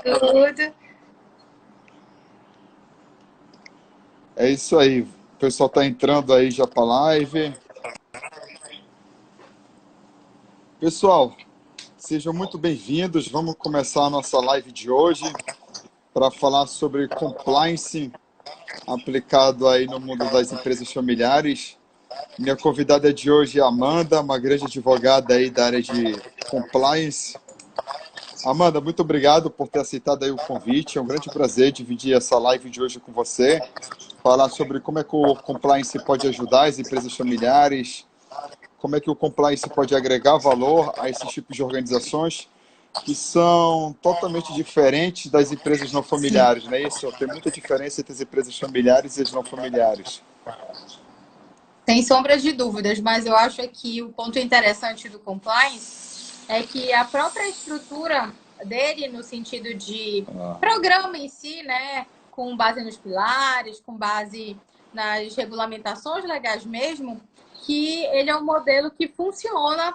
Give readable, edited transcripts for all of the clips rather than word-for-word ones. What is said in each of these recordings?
Tudo. É isso aí. O pessoal está entrando aí já para a live. Pessoal, sejam muito bem-vindos. Vamos começar a nossa live de hoje para falar sobre compliance aplicado aí no mundo das empresas familiares. Minha convidada de hoje é a Amanda, uma grande advogada aí da área de compliance. Amanda, muito obrigado por ter aceitado aí o convite. É um grande prazer dividir essa live de hoje com você. Falar sobre como é que o compliance pode ajudar as empresas familiares, como é que o compliance pode agregar valor a esses tipos de organizações que são totalmente diferentes das empresas não Sim. familiares, não é isso? Tem muita diferença entre as empresas familiares e as não familiares. Sem sombra de dúvidas, mas eu acho que o ponto interessante do compliance é que a própria estrutura dele, no sentido de programa em si, né, com base nos pilares, com base nas regulamentações legais mesmo, que ele é um modelo que funciona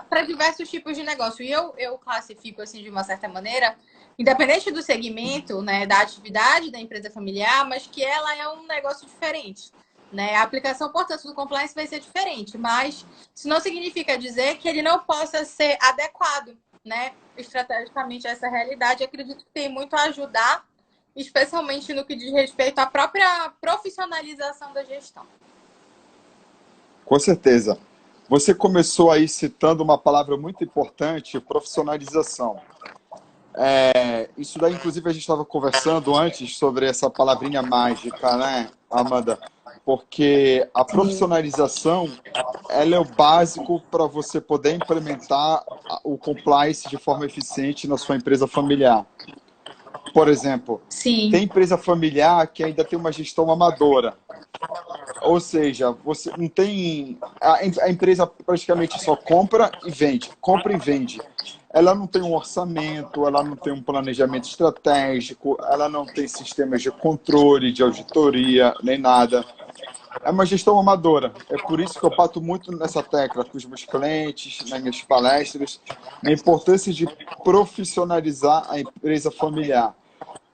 para diversos tipos de negócio. E eu classifico assim de uma certa maneira, independente do segmento, né, da atividade da empresa familiar, mas que ela é um negócio diferente. Né? A aplicação, portanto, do compliance vai ser diferente, mas isso não significa dizer que ele não possa ser adequado, né, estrategicamente a essa realidade. Eu acredito que tem muito a ajudar, especialmente no que diz respeito à própria profissionalização da gestão. Com certeza. Você começou aí citando uma palavra muito importante, profissionalização. Isso daí, inclusive, a gente estava conversando antes sobre essa palavrinha mágica, né, Amanda? Porque a Sim. profissionalização, ela é o básico para você poder implementar o compliance de forma eficiente na sua empresa familiar. Por exemplo, Sim. tem empresa familiar que ainda tem uma gestão amadora. Ou seja, você não tem. A empresa praticamente só compra e vende, compra e vende. Ela não tem um orçamento, ela não tem um planejamento estratégico, ela não tem sistemas de controle, de auditoria, nem nada. É uma gestão amadora. É por isso que eu bato muito nessa tecla com os meus clientes, nas minhas palestras, na importância de profissionalizar a empresa familiar.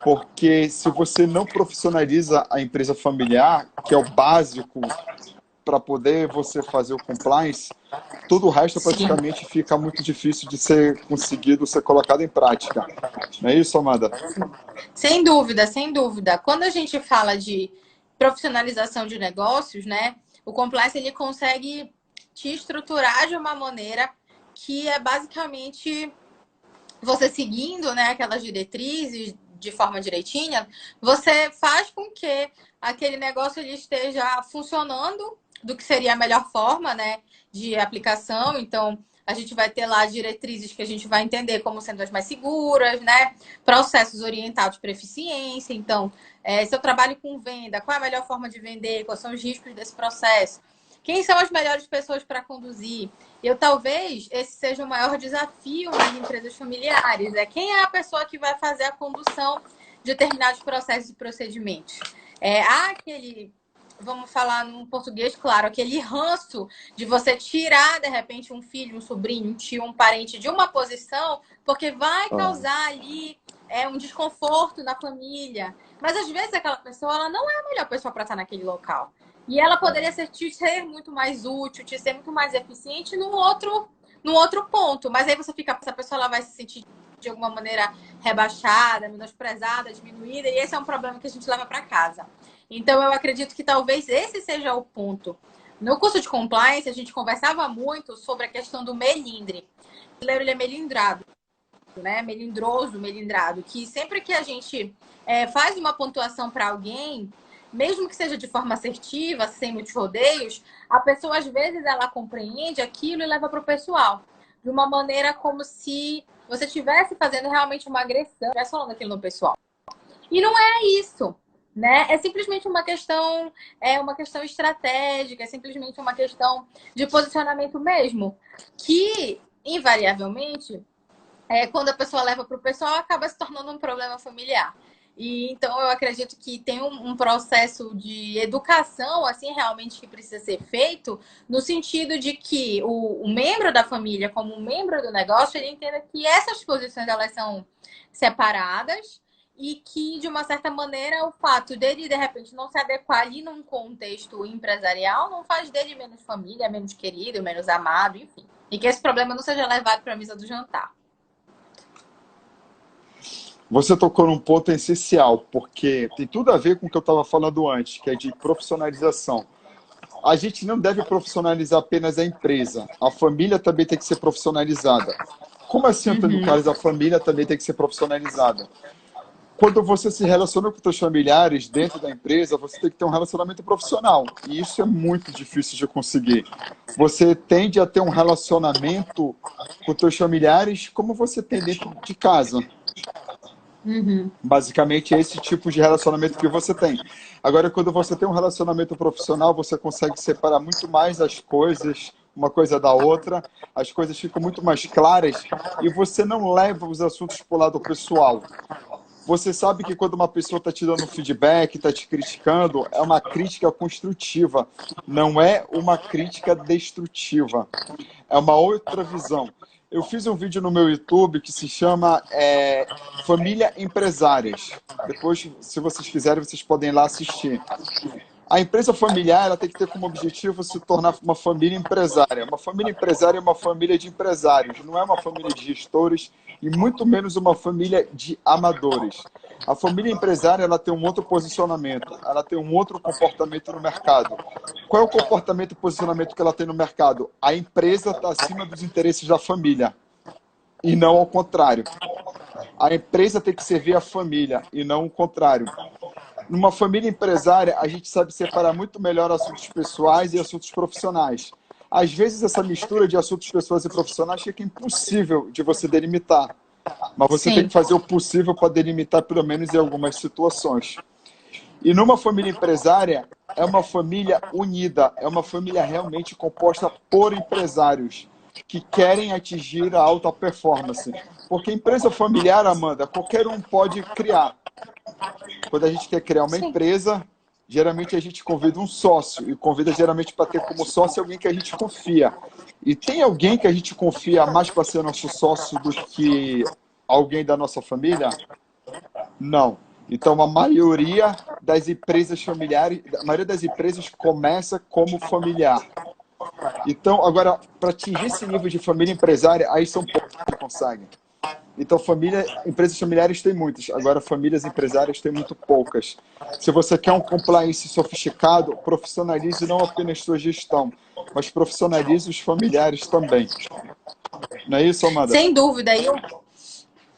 Porque se você não profissionaliza a empresa familiar, que é o básico para poder você fazer o compliance, todo o resto Sim. praticamente fica muito difícil de ser conseguido, ser colocado em prática. Não é isso, Amanda? Sem dúvida, sem dúvida. Quando a gente fala de profissionalização de negócios, né, o compliance ele consegue te estruturar de uma maneira que é basicamente você seguindo, né, aquelas diretrizes de forma direitinha, você faz com que aquele negócio ele esteja funcionando do que seria a melhor forma, né, de aplicação. Então, a gente vai ter lá diretrizes que a gente vai entender como sendo as mais seguras, né? Processos orientados para eficiência. Então, se eu trabalho com venda, qual é a melhor forma de vender? Quais são os riscos desse processo? Quem são as melhores pessoas para conduzir? Talvez esse seja o maior desafio nas empresas familiares. Quem é a pessoa que vai fazer a condução de determinados processos e procedimentos? Há aquele, vamos falar num português claro, aquele ranço de você tirar, de repente, um filho, um sobrinho, um tio, um parente de uma posição, porque vai Ah, causar ali um desconforto na família. Mas às vezes aquela pessoa ela não é a melhor pessoa para estar naquele local. E ela poderia te ser muito mais útil, te ser muito mais eficiente num outro ponto. Mas aí você fica, essa pessoa ela vai se sentir de alguma maneira rebaixada, menosprezada, diminuída, e esse é um problema que a gente leva para casa. Então eu acredito que talvez esse seja o ponto. No curso de compliance, a gente conversava muito sobre a questão do melindre. O brasileiro ele é melindrado, né? Melindroso, melindrado, que sempre que a gente faz uma pontuação para alguém, mesmo que seja de forma assertiva, sem muitos rodeios, a pessoa às vezes ela compreende aquilo e leva para o pessoal de uma maneira como se você estivesse fazendo realmente uma agressão, estivesse falando aquilo no pessoal. E não é isso, né? É simplesmente uma questão estratégica, é simplesmente uma questão de posicionamento mesmo, que invariavelmente quando a pessoa leva para o pessoal, acaba se tornando um problema familiar. E então eu acredito que tem um processo de educação, assim, realmente que precisa ser feito, no sentido de que o membro da família, como membro do negócio, ele entenda que essas posições elas são separadas e que, de uma certa maneira, o fato dele, de repente, não se adequar ali num contexto empresarial não faz dele menos família, menos querido, menos amado, enfim. E que esse problema não seja levado para a mesa do jantar. Você tocou num ponto essencial, porque tem tudo a ver com o que eu estava falando antes, que é de profissionalização. A gente não deve profissionalizar apenas a empresa. A família também tem que ser profissionalizada. Como assim, Antônio Carlos? A família também tem que ser profissionalizada. Quando você se relaciona com seus familiares dentro da empresa, você tem que ter um relacionamento profissional. E isso é muito difícil de conseguir. Você tende a ter um relacionamento com seus familiares como você tem dentro de casa. Basicamente, é esse tipo de relacionamento que você tem. Agora, quando você tem um relacionamento profissional, você consegue separar muito mais as coisas, uma coisa da outra, as coisas ficam muito mais claras e você não leva os assuntos para o lado pessoal. Você sabe que quando uma pessoa está te dando feedback, está te criticando, é uma crítica construtiva, não é uma crítica destrutiva. É uma outra visão. Eu fiz um vídeo no meu YouTube que se chama Família Empresárias. Depois, se vocês quiserem, vocês podem ir lá assistir. A empresa familiar ela tem que ter como objetivo se tornar uma família empresária. Uma família empresária é uma família de empresários, não é uma família de gestores e muito menos uma família de amadores. A família empresária ela tem um outro posicionamento, ela tem um outro comportamento no mercado. Qual é o comportamento e posicionamento que ela tem no mercado? A empresa está acima dos interesses da família e não ao contrário. A empresa tem que servir a família e não o contrário. Numa família empresária, a gente sabe separar muito melhor assuntos pessoais e assuntos profissionais. Às vezes, essa mistura de assuntos pessoais e profissionais fica impossível de você delimitar. Mas você tem Sim. que fazer o possível para delimitar, pelo menos em algumas situações. E numa família empresária, é uma família unida, é uma família realmente composta por empresários que querem atingir a alta performance. Porque empresa familiar, Amanda, qualquer um pode criar. Quando a gente quer criar uma Sim. empresa, geralmente a gente convida um sócio. E convida geralmente para ter como sócio alguém que a gente confia. E tem alguém que a gente confia mais para ser nosso sócio do que alguém da nossa família? Não. Então, a maioria das empresas familiares, a maioria das empresas começa como familiar. Então, agora, para atingir esse nível de família empresária, aí são poucos que conseguem. Então, empresas familiares tem muitas, agora famílias empresárias tem muito poucas. Se você quer um compliance sofisticado, profissionalize não apenas sua gestão, mas profissionalize os familiares também. Não é isso, Amanda? Sem dúvida.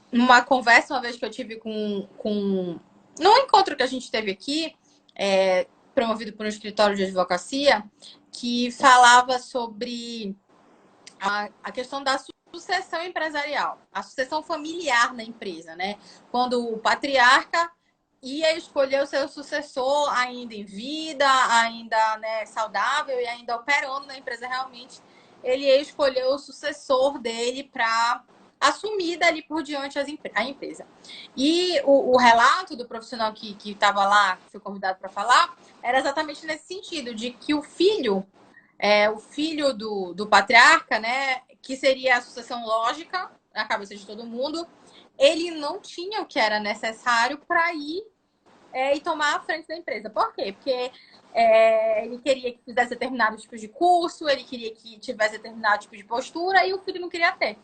Numa conversa, uma vez que eu tive num encontro que a gente teve aqui, promovido por um escritório de advocacia, que falava sobre a questão da sucessão empresarial, a sucessão familiar na empresa, né? Quando o patriarca ia escolher o seu sucessor ainda em vida, ainda, né, saudável e ainda operando na empresa realmente, ele ia escolher o sucessor dele para assumir dali por diante a empresa. E o relato do profissional que estava lá, que foi convidado para falar, era exatamente nesse sentido, de que o filho do patriarca, né, que seria a sucessão lógica na cabeça de todo mundo, ele não tinha o que era necessário para ir e tomar a frente da empresa. Por quê? Porque ele queria que fizesse determinado tipo de curso, ele queria que tivesse determinado tipo de postura e o filho não queria ter.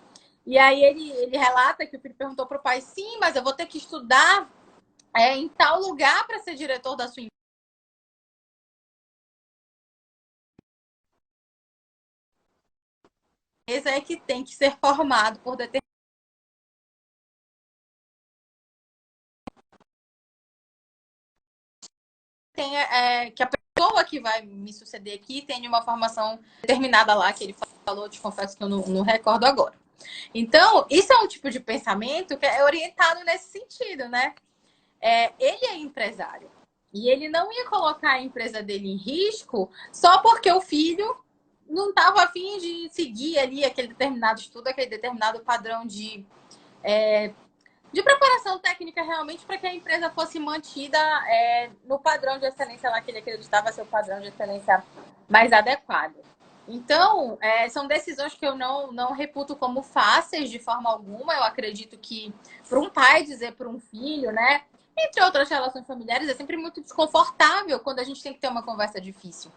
E aí ele relata que o filho perguntou para o pai, sim, mas eu vou ter que estudar em tal lugar para ser diretor da sua empresa, é que tem que ser formado por determinado. Que a pessoa que vai me suceder aqui tenha uma formação determinada lá, que ele falou, te confesso que eu não recordo agora. Então, isso é um tipo de pensamento que é orientado nesse sentido, né? Ele é empresário e ele não ia colocar a empresa dele em risco só porque o filho não estava afim de seguir ali aquele determinado estudo, aquele determinado padrão de de preparação técnica realmente para que a empresa fosse mantida no padrão de excelência lá que ele acreditava ser o padrão de excelência mais adequado. Então, são decisões que eu não reputo como fáceis de forma alguma. Eu acredito que para um pai dizer para um filho, né, entre outras relações familiares, é sempre muito desconfortável quando a gente tem que ter uma conversa difícil.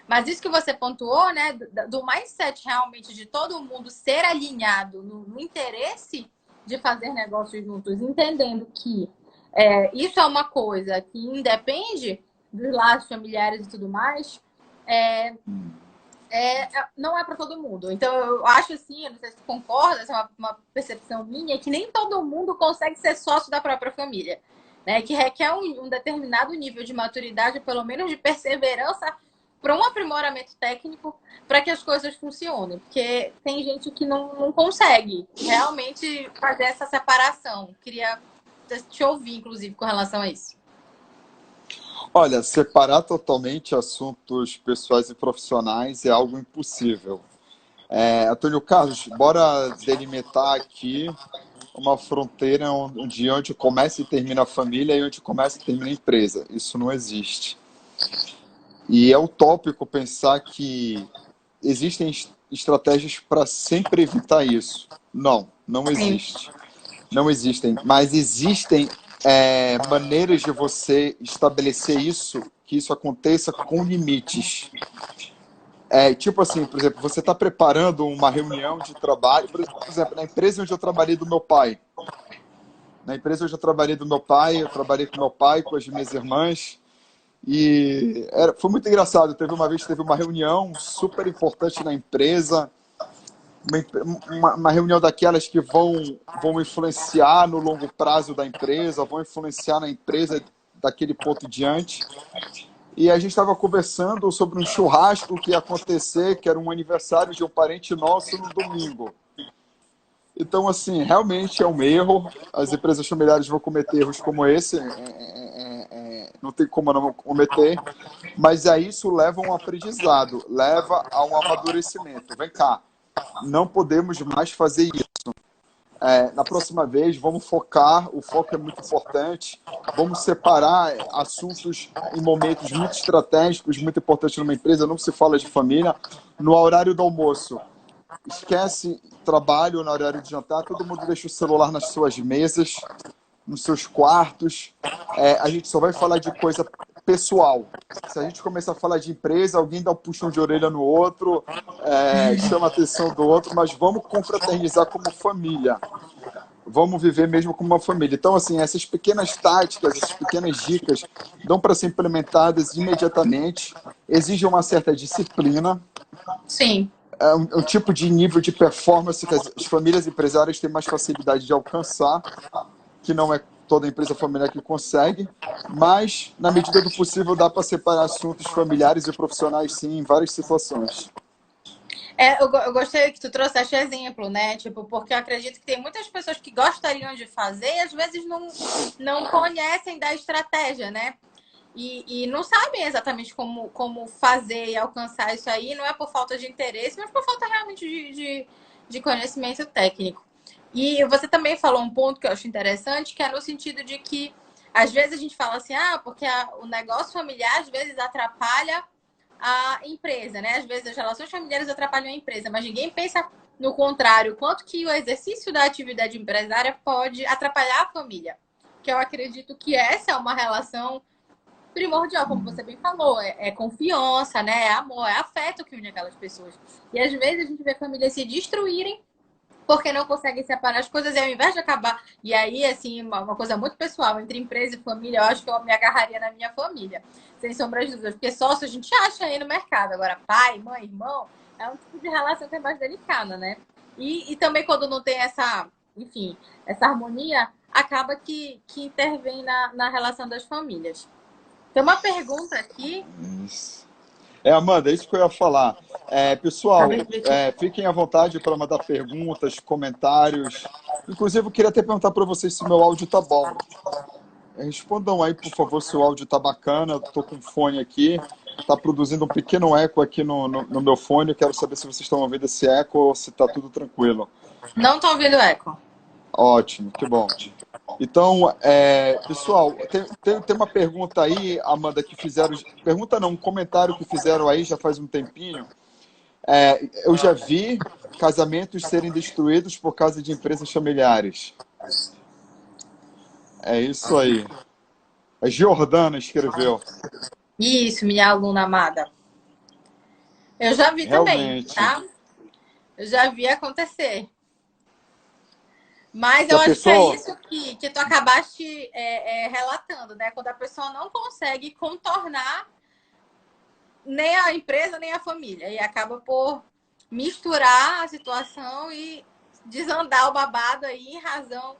Mas isso que você pontuou, né, do mindset realmente de todo mundo ser alinhado no interesse de fazer negócios juntos, entendendo que isso é uma coisa que independe dos laços familiares e tudo mais, não é para todo mundo. Então, eu acho assim, eu não sei se tu concorda, essa é uma percepção minha, que nem todo mundo consegue ser sócio da própria família, né? Que requer um determinado nível de maturidade, pelo menos de perseverança, para um aprimoramento técnico, para que as coisas funcionem. Porque tem gente que não consegue realmente fazer essa separação. Queria te ouvir, inclusive, com relação a isso. Olha, separar totalmente assuntos pessoais e profissionais é algo impossível. Antônio Carlos, bora delimitar aqui uma fronteira onde começa e termina a família e onde começa e termina a empresa. Isso não existe. E é utópico pensar que existem estratégias para sempre evitar isso. Não, não Sim. existe. Não existem, mas existem maneiras de você estabelecer isso, que isso aconteça com limites. Tipo assim, por exemplo, você está preparando uma reunião de trabalho, por exemplo, na empresa onde eu trabalhei do meu pai. Na empresa onde eu trabalhei do meu pai, eu trabalhei com meu pai, com as minhas irmãs, e foi muito engraçado. Teve uma vez, teve uma reunião super importante na empresa, uma reunião daquelas que vão influenciar no longo prazo da empresa, vão influenciar na empresa daquele ponto diante. E a gente estava conversando sobre um churrasco que ia acontecer, que era um aniversário de um parente nosso no domingo. Então, assim, realmente é um erro. As empresas familiares vão cometer erros como esse, não tem como não cometer, mas aí isso leva a um aprendizado, leva a um amadurecimento. Vem cá, não podemos mais fazer isso. Na próxima vez, vamos focar, o foco é muito importante, vamos separar assuntos em momentos muito estratégicos, muito importantes numa empresa, não se fala de família, no horário do almoço. Esquece trabalho no horário de jantar, todo mundo deixa o celular nas suas mesas, nos seus quartos. A gente só vai falar de coisa pessoal. Se a gente começar a falar de empresa, alguém dá um puxão de orelha no outro, chama a atenção do outro, mas vamos confraternizar como família. Vamos viver mesmo como uma família. Então, assim, essas pequenas táticas, essas pequenas dicas dão para ser implementadas imediatamente, exigem uma certa disciplina. Sim. É um tipo de nível de performance que as famílias empresárias têm mais facilidade de alcançar, que não é toda empresa familiar que consegue, mas, na medida do possível, dá para separar assuntos familiares e profissionais, sim, em várias situações. Eu gostei que tu trouxeste exemplo, né? Tipo, porque eu acredito que tem muitas pessoas que gostariam de fazer e às vezes não conhecem da estratégia, né? E não sabem exatamente como fazer e alcançar isso aí. Não é por falta de interesse, mas por falta realmente de conhecimento técnico. E você também falou um ponto que eu acho interessante, que é no sentido de que às vezes a gente fala assim, porque o negócio familiar às vezes atrapalha a empresa, né? Às vezes as relações familiares atrapalham a empresa, mas ninguém pensa no contrário, quanto que o exercício da atividade empresária pode atrapalhar a família. Que eu acredito que essa é uma relação primordial, como você bem falou, é confiança, né? É amor, é afeto que une aquelas pessoas. E às vezes a gente vê famílias se destruírem porque não conseguem separar as coisas e ao invés de acabar. E aí, assim, uma coisa muito pessoal, entre empresa e família, eu acho que eu me agarraria na minha família, sem sombra de dúvidas. Porque sócio a gente acha aí no mercado. Agora, pai, mãe, irmão, é um tipo de relação que é mais delicada, né? E também quando não tem essa, enfim, essa harmonia, acaba que intervém na relação das famílias. Tem uma pergunta aqui. Isso. Amanda, é isso que eu ia falar. Pessoal, fiquem à vontade para mandar perguntas, comentários. Inclusive, eu queria até perguntar para vocês se o meu áudio tá bom. Respondam aí, por favor, se o áudio tá bacana. Estou com fone aqui. Está produzindo um pequeno eco aqui no meu fone. Eu quero saber se vocês estão ouvindo esse eco ou se está tudo tranquilo. Não estou ouvindo eco. Ótimo, que bom. Então, pessoal, tem uma pergunta aí, Amanda, que fizeram. Pergunta não, um comentário que fizeram aí já faz um tempinho. Eu já vi casamentos serem destruídos por causa de empresas familiares. É isso aí. A Giordana escreveu. Isso, minha aluna amada. Eu já vi também, Realmente. tá? Eu já vi acontecer. Mas eu Já acho que é pensou? isso que tu acabaste relatando, né? Quando a pessoa não consegue contornar nem a empresa, nem a família. E acaba por misturar a situação e desandar o babado aí em razão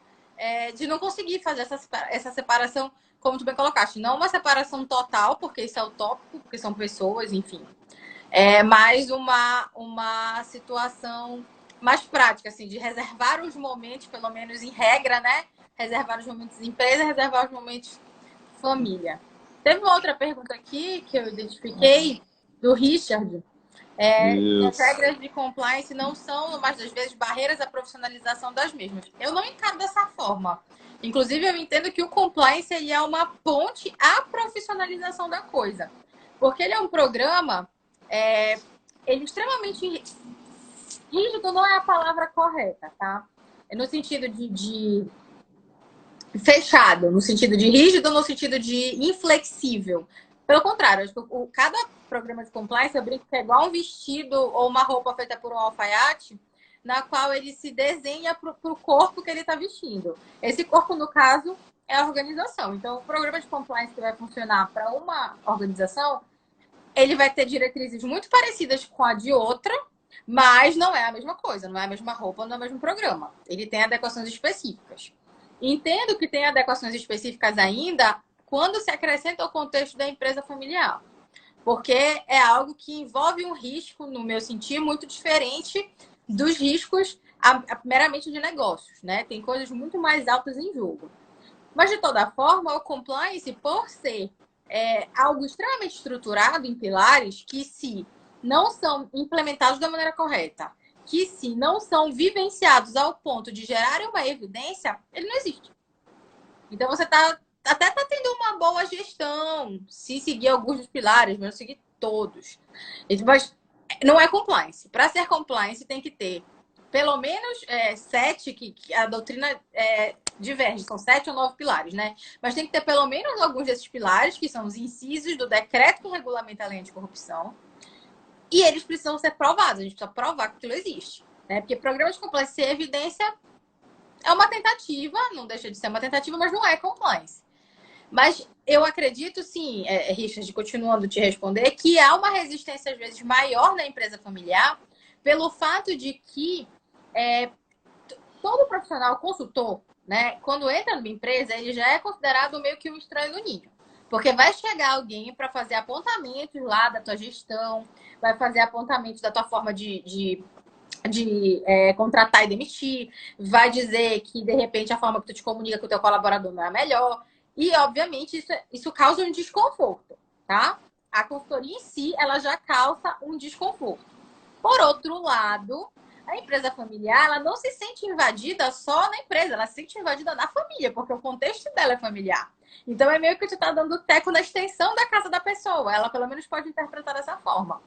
de não conseguir fazer essa separação, como tu bem colocaste. Não uma separação total, porque isso é utópico, porque são pessoas, enfim. Mais uma situação mais prática, assim, de reservar os momentos, pelo menos em regra, né? Reservar os momentos empresa, reservar os momentos família. Teve uma outra pergunta aqui que eu identifiquei, do Richard, que as Isso. regras de compliance não são, no mais das vezes, barreiras à profissionalização das mesmas. Eu não encaro dessa forma. Inclusive, eu entendo que o compliance ele é uma ponte à profissionalização da coisa. Porque ele é um programa, ele é extremamente rígido, não é a palavra correta, tá? É no sentido de fechado, no sentido de rígido, no sentido de inflexível. Pelo contrário, acho que cada programa de compliance, eu brinco que é igual um vestido ou uma roupa feita por um alfaiate, na qual ele se desenha para o corpo que ele está vestindo. Esse corpo, no caso, é a organização. Então, o programa de compliance que vai funcionar para uma organização, ele vai ter diretrizes muito parecidas com a de outra, mas não é a mesma coisa, não é a mesma roupa, não é o mesmo programa. Ele tem adequações específicas. Entendo que tem adequações específicas ainda quando se acrescenta o contexto da empresa familiar, porque é algo que envolve um risco, no meu sentir, muito diferente dos riscos meramente de negócios, né? Tem coisas muito mais altas em jogo. Mas, de toda forma, o compliance, por ser algo extremamente estruturado em pilares, que se não são implementados da maneira correta, que se não são vivenciados ao ponto de gerarem uma evidência, ele não existe. Então, você até tá tendo uma boa gestão, se seguir alguns dos pilares, mas não seguir todos. Mas não é compliance. Para ser compliance, tem que ter pelo menos 7, que a doutrina diverge, são 7 ou 9 pilares, né? Mas tem que ter pelo menos alguns desses pilares, que são os incisos do decreto que regulamenta a lei anticorrupção, e eles precisam ser provados, a gente precisa provar que aquilo existe. Né? Porque programa de compliance sem evidência é uma tentativa, não deixa de ser uma tentativa, mas não é compliance. Mas eu acredito, sim, Richard, continuando te responder, que há uma resistência, às vezes, maior na empresa familiar pelo fato de que todo profissional consultor, né, quando entra numa empresa, ele já é considerado meio que um estranho no ninho. Porque vai chegar alguém para fazer apontamentos lá da tua gestão, vai fazer apontamentos da tua forma de contratar e demitir, vai dizer que, de repente, a forma que tu te comunica com o teu colaborador não é a melhor. E, obviamente, isso causa um desconforto, tá? A consultoria em si, ela já causa um desconforto. Por outro lado, a empresa familiar, ela não se sente invadida só na empresa, ela se sente invadida na família, porque o contexto dela é familiar. Então, é meio que tu tá dando teco na extensão da casa da pessoa. Ela, pelo menos, pode interpretar dessa forma.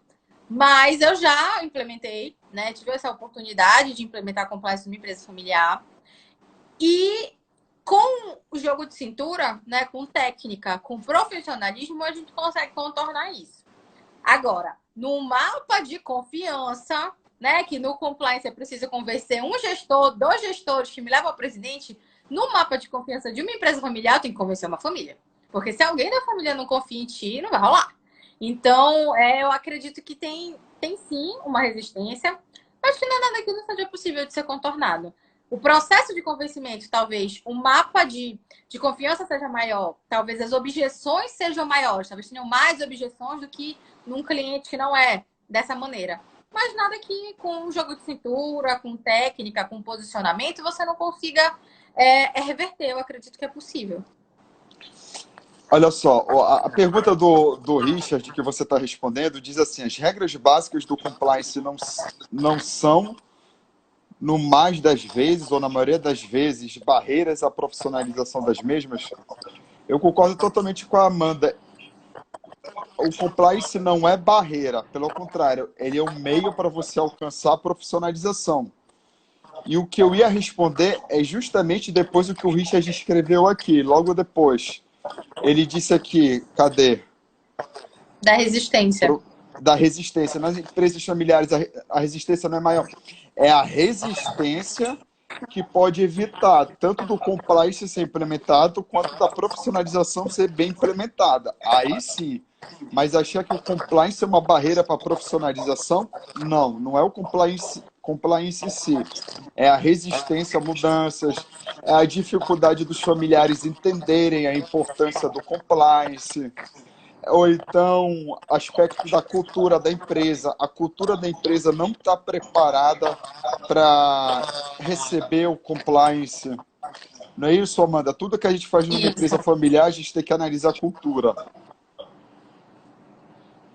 Mas eu já implementei, né? Tive essa oportunidade de implementar compliance numa empresa familiar. E com o jogo de cintura, né? Com técnica, com profissionalismo, a gente consegue contornar isso. Agora, no mapa de confiança, né? Que no compliance é preciso convencer um gestor, 2 gestores que me levam ao presidente. No mapa de confiança de uma empresa familiar, eu tenho que convencer uma família. Porque se alguém da família não confia em ti, não vai rolar. Então, eu acredito que tem sim uma resistência, mas que não é nada que não seja possível de ser contornado. O processo de convencimento, talvez o mapa de confiança seja maior, talvez as objeções sejam maiores, talvez tenham mais objeções do que num cliente que não é dessa maneira. Mas nada que com jogo de cintura, com técnica, com posicionamento, você não consiga reverter. Eu acredito que é possível. Olha só, a pergunta do Richard que você está respondendo diz assim: as regras básicas do compliance não são no mais das vezes, ou na maioria das vezes, barreiras à profissionalização das mesmas, eu concordo totalmente com a Amanda. O compliance não é barreira, pelo contrário, ele é um meio para você alcançar a profissionalização. E o que eu ia responder é justamente depois do que o Richard escreveu aqui, logo depois. Ele disse aqui, cadê? Da resistência. Da resistência. Nas empresas familiares, a resistência não é maior. É a resistência que pode evitar tanto do compliance ser implementado quanto da profissionalização ser bem implementada. Aí sim. Mas achar que o compliance é uma barreira para a profissionalização, não. Não é o compliance em si. É a resistência a mudanças, é a dificuldade dos familiares entenderem a importância do compliance, ou então aspecto da cultura da empresa. A cultura da empresa não está preparada para receber o compliance. Não é isso, Amanda? Tudo que a gente faz numa empresa familiar, a gente tem que analisar a cultura.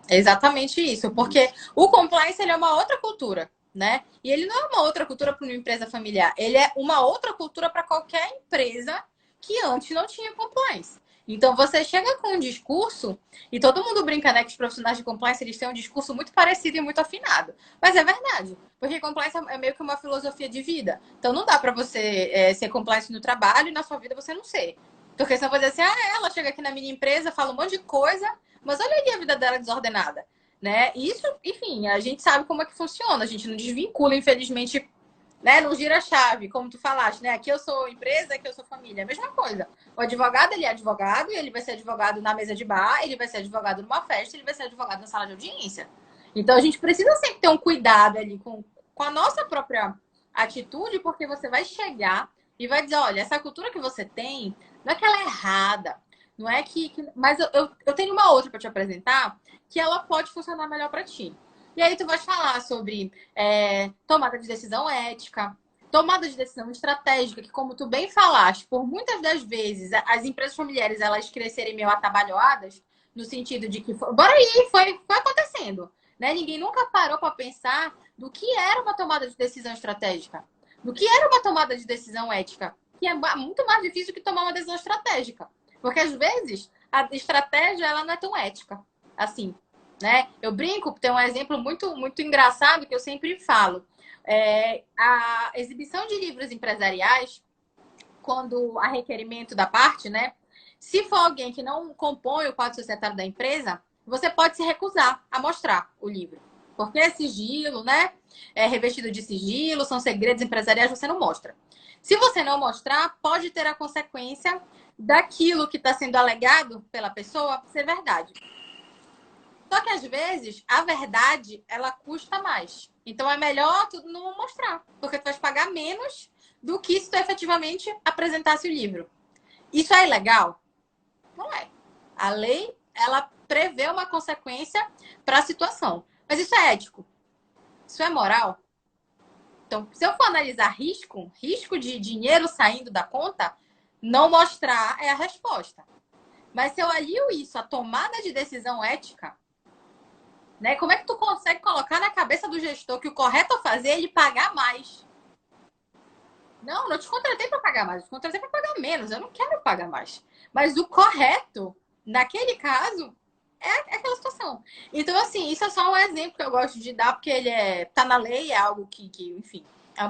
É exatamente isso, porque o compliance ele é uma outra cultura, né? E ele não é uma outra cultura para uma empresa familiar, ele é uma outra cultura para qualquer empresa que antes não tinha compliance. Então você chega com um discurso, e todo mundo brinca, né, que os profissionais de compliance eles têm um discurso muito parecido e muito afinado. Mas é verdade, porque compliance é meio que uma filosofia de vida. Então não dá para você ser compliance no trabalho e na sua vida você não ser. Porque senão vai dizer assim, ela chega aqui na minha empresa, fala um monte de coisa, mas olha ali a vida dela desordenada, né? Isso, enfim, a gente sabe como é que funciona. A gente não desvincula, infelizmente, né? Não gira a chave, como tu falaste, né? Aqui eu sou empresa, aqui eu sou família. É a mesma coisa. O advogado, ele é advogado, e ele vai ser advogado na mesa de bar, ele vai ser advogado numa festa, ele vai ser advogado na sala de audiência. Então, a gente precisa sempre ter um cuidado ali com a nossa própria atitude, porque você vai chegar e vai dizer, olha, essa cultura que você tem, não é que ela é errada, não é mas eu tenho uma outra para te apresentar que ela pode funcionar melhor para ti. E aí tu vai falar sobre tomada de decisão ética, tomada de decisão estratégica, que como tu bem falaste, por muitas das vezes as empresas familiares elas crescerem meio atabalhoadas, no sentido de que, bora aí, foi acontecendo. Né? Ninguém nunca parou para pensar do que era uma tomada de decisão estratégica, do que era uma tomada de decisão ética, que é muito mais difícil que tomar uma decisão estratégica. Porque às vezes a estratégia ela não é tão ética assim, né? Eu brinco, tem um exemplo muito muito engraçado que eu sempre falo. A exibição de livros empresariais, quando há requerimento da parte, né? Se for alguém que não compõe o quadro societário da empresa, você pode se recusar a mostrar o livro. Porque é sigilo, né? É revestido de sigilo, são segredos empresariais, você não mostra. Se você não mostrar, pode ter a consequência daquilo que está sendo alegado pela pessoa ser verdade. Só que às vezes a verdade ela custa mais. Então é melhor tu não mostrar, porque tu vai pagar menos do que se tu efetivamente apresentasse o livro. Isso é ilegal? Não é. A lei ela prevê uma consequência para a situação. Mas isso é ético? Isso é moral? Então, se eu for analisar risco de dinheiro saindo da conta, não mostrar é a resposta. Mas se eu alio isso à tomada de decisão ética, né? Como é que tu consegue colocar na cabeça do gestor que o correto a fazer é ele pagar mais? Não te contratei para pagar mais, eu te contratei para pagar menos. Eu não quero pagar mais. Mas o correto, naquele caso, é aquela situação. Então, assim, isso é só um exemplo que eu gosto de dar, porque ele tá na lei, é algo que enfim,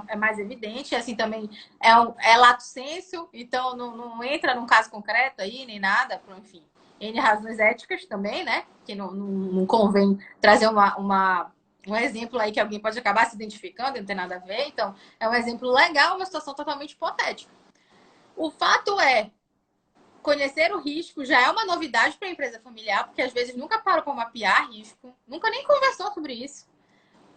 é mais evidente. Assim, também é lato sensu, então não entra num caso concreto aí, nem nada, enfim. N razões éticas também, né? Que não convém trazer um exemplo aí que alguém pode acabar se identificando, não tem nada a ver. Então, é um exemplo legal, uma situação totalmente hipotética. O fato é, conhecer o risco já é uma novidade para a empresa familiar, porque às vezes nunca parou para mapear risco, nunca nem conversou sobre isso.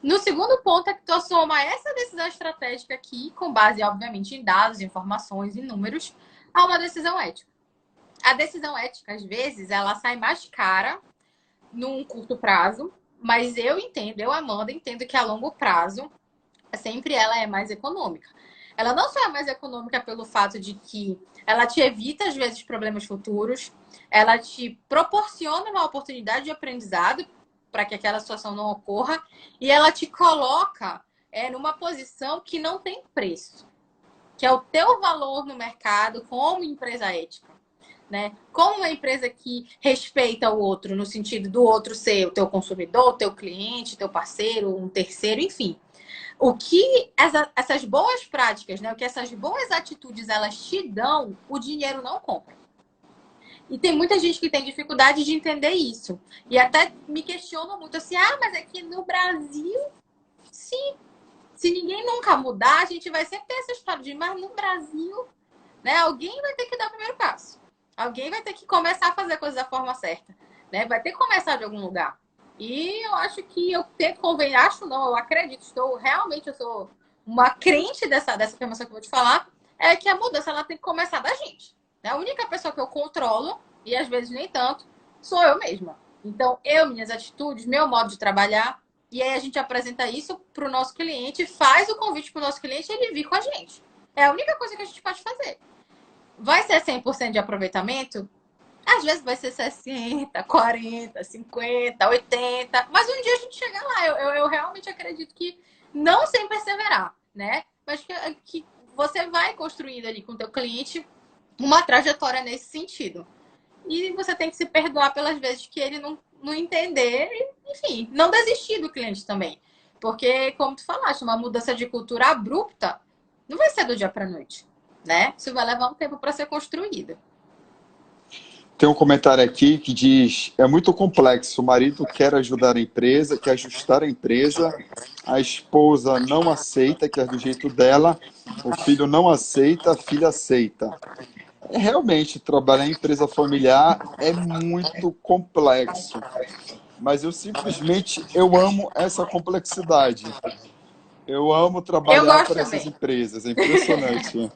No segundo ponto é que tu soma essa decisão estratégica aqui, com base, obviamente, em dados, informações e números, a uma decisão ética. A decisão ética, às vezes, ela sai mais cara num curto prazo, mas eu, Amanda, entendo que a longo prazo, sempre ela é mais econômica. Ela não só é mais econômica pelo fato de que ela te evita, às vezes, problemas futuros, ela te proporciona uma oportunidade de aprendizado para que aquela situação não ocorra, e ela te coloca numa posição que não tem preço, que é o teu valor no mercado como empresa ética, né? Como uma empresa que respeita o outro, no sentido do outro ser o teu consumidor, o teu cliente, teu parceiro, um terceiro, enfim. O que essas boas práticas, né? O que essas boas atitudes elas te dão, o dinheiro não compra. E tem muita gente que tem dificuldade de entender isso. E até me questionam muito assim, mas aqui no Brasil, sim. Se ninguém nunca mudar, a gente vai sempre ter essa história de, mas no Brasil, né? Alguém vai ter que dar o primeiro passo. Alguém vai ter que começar a fazer a coisa da forma certa, né? Vai ter que começar de algum lugar. E eu acho que eu tenho que convencer, acho não, eu acredito, eu sou uma crente dessa afirmação que eu vou te falar, é que a mudança ela tem que começar da gente. Né? A única pessoa que eu controlo, e às vezes nem tanto, sou eu mesma. Então, minhas atitudes, meu modo de trabalhar, e aí a gente apresenta isso para o nosso cliente, faz o convite para o nosso cliente e ele vir com a gente. É a única coisa que a gente pode fazer. Vai ser 100% de aproveitamento? Às vezes vai ser 60, 40, 50, 80, mas um dia a gente chega lá. Eu realmente acredito que não sem perseverar, né? Mas que você vai construindo ali com o teu cliente uma trajetória nesse sentido. E você tem que se perdoar pelas vezes que ele não entender, enfim, não desistir do cliente também. Porque, como tu falaste, uma mudança de cultura abrupta não vai ser do dia para noite, né? Isso vai levar um tempo para ser construído. Tem um comentário aqui que diz: é muito complexo. O marido quer ajudar a empresa, quer ajustar a empresa, a esposa não aceita, quer do jeito dela, o filho não aceita, a filha aceita. Realmente, trabalhar em empresa familiar é muito complexo, mas eu amo essa complexidade. Eu amo Eu trabalhar gosto para essas também. empresas, é impressionante.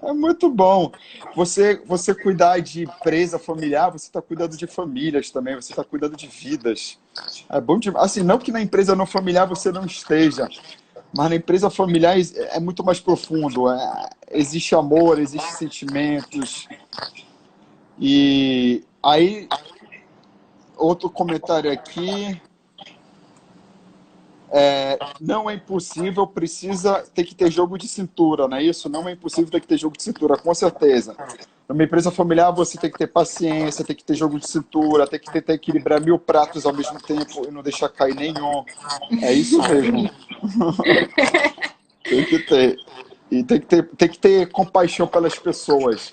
É muito bom. Você cuidar de empresa familiar, você está cuidando de famílias também, você está cuidando de vidas. É bom demais. Assim, não que na empresa não familiar você não esteja, mas na empresa familiar é muito mais profundo. Existe amor, existe sentimentos. E aí, outro comentário aqui. Não é impossível, ter que ter jogo de cintura, não é isso? Não é impossível ter que ter jogo de cintura, com certeza. Numa empresa familiar, você tem que ter paciência, tem que ter jogo de cintura, tem que tentar equilibrar 1.000 pratos ao mesmo tempo e não deixar cair nenhum. É isso mesmo. Tem que ter. E tem que ter compaixão pelas pessoas.